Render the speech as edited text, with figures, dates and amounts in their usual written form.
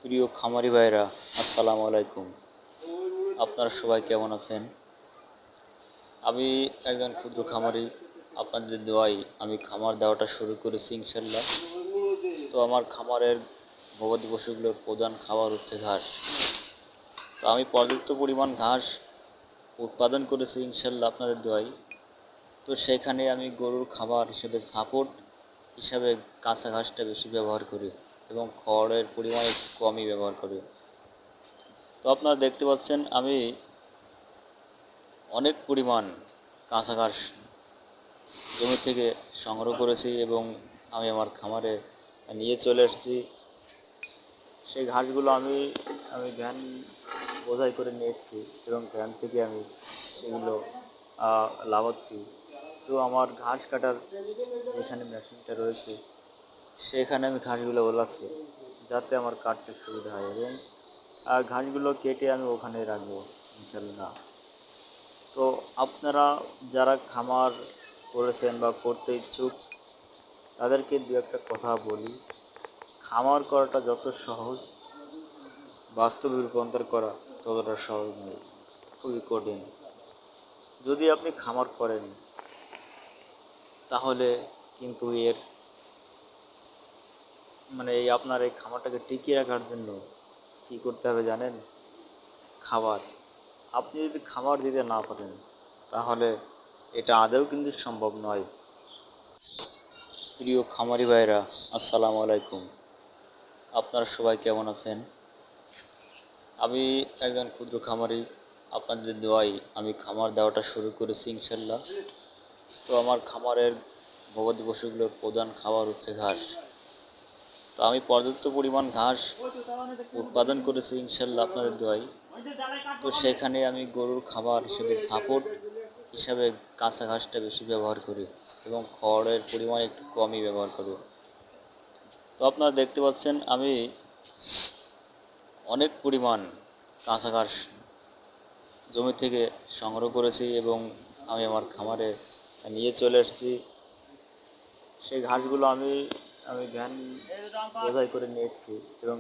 প্রিয় খামারি ভাইরা, আসসালামু আলাইকুম। আপনারা সবাই কেমন আছেন? আমি একজন ক্ষুদ্র খামারি। আপনাদের দোয়ায় আমি খামার দেওয়াটা শুরু করেছি ইনশাল্লাহ। তো আমার খামারের গবাদি পশুগুলোর প্রধান খাবার হচ্ছে ঘাস। তো আমি পর্যাপ্ত পরিমাণ ঘাস উৎপাদন করেছি ইনশাল্লাহ আপনাদের দোয়ায়। তো সেখানে আমি গরুর খাবার হিসেবে সাপোর্ট হিসাবে কাঁচা ঘাসটা বেশি ব্যবহার করি এবং খড়ের পরিমাণ একটু কমই ব্যবহার করি। তো আপনারা দেখতে পাচ্ছেন আমি অনেক পরিমাণ কাঁচা ঘাস জমি থেকে সংগ্রহ করেছি এবং আমি আমার খামারে নিয়ে চলে এসেছি। সেই ঘাসগুলো আমি আমি ভ্যান বোঝাই করে নিয়ে এসেছি এবং ভ্যান থেকে আমি সেগুলো লাগাচ্ছি। তো আমার ঘাস কাটার যেখানে মেশিনটা রয়েছে সেখানে আমি ঘাসগুলো ওলাচ্ছি যাতে আমার কাটতে সুবিধা হয় এবং ঘাসগুলো কেটে আমি ওখানে রাখবো ইনশাল্লাহ। তো আপনারা যারা খামার করেছেন বা করতে ইচ্ছুক তাদেরকে দু একটা কথা বলি। খামার করাটা যত সহজ, বাস্তবে রূপান্তর করা ততটা সহজ নয়, খুবই কঠিন। যদি আপনি খামার করেন তাহলে কিন্তু এর এই আপনার এই খামারটাকে টিকিয়ে রাখার জন্য কী করতে হবে জানেন? খাবার। আপনি যদি খাবার দিতে না পারেন তাহলে এটা আদৌ কিন্তু সম্ভব নয়। প্রিয় খামারি ভাইরা, আসসালামু আলাইকুম। আপনারা সবাই কেমন আছেন? আমি একজন ক্ষুদ্র খামারি। আপনাদের দোয়ায় আমি খামার দেওয়াটা শুরু করেছি ইনশাল্লাহ। তো আমার খামারের গবাদি পশুগুলোর প্রধান খাবার হচ্ছে ঘাস। তো আমি পর্যাপ্ত পরিমাণ ঘাস উৎপাদন করেছি ইনশাল্লাহ আপনাদের দোয়ায়। তো সেখানে আমি গরুর খাবার হিসেবে সাপোর্ট হিসাবে কাঁচা ঘাসটা বেশি ব্যবহার করি এবং খড়ের পরিমাণ একটু কমই ব্যবহার করি। তো আপনারা দেখতে পাচ্ছেন আমি অনেক পরিমাণ কাঁচা ঘাস জমি থেকে সংগ্রহ করেছি এবং আমি আমার খামারে নিয়ে চলে এসেছি। সেই ঘাসগুলো আমি ভ্যান বোঝাই করে নিয়ে এসেছি এবং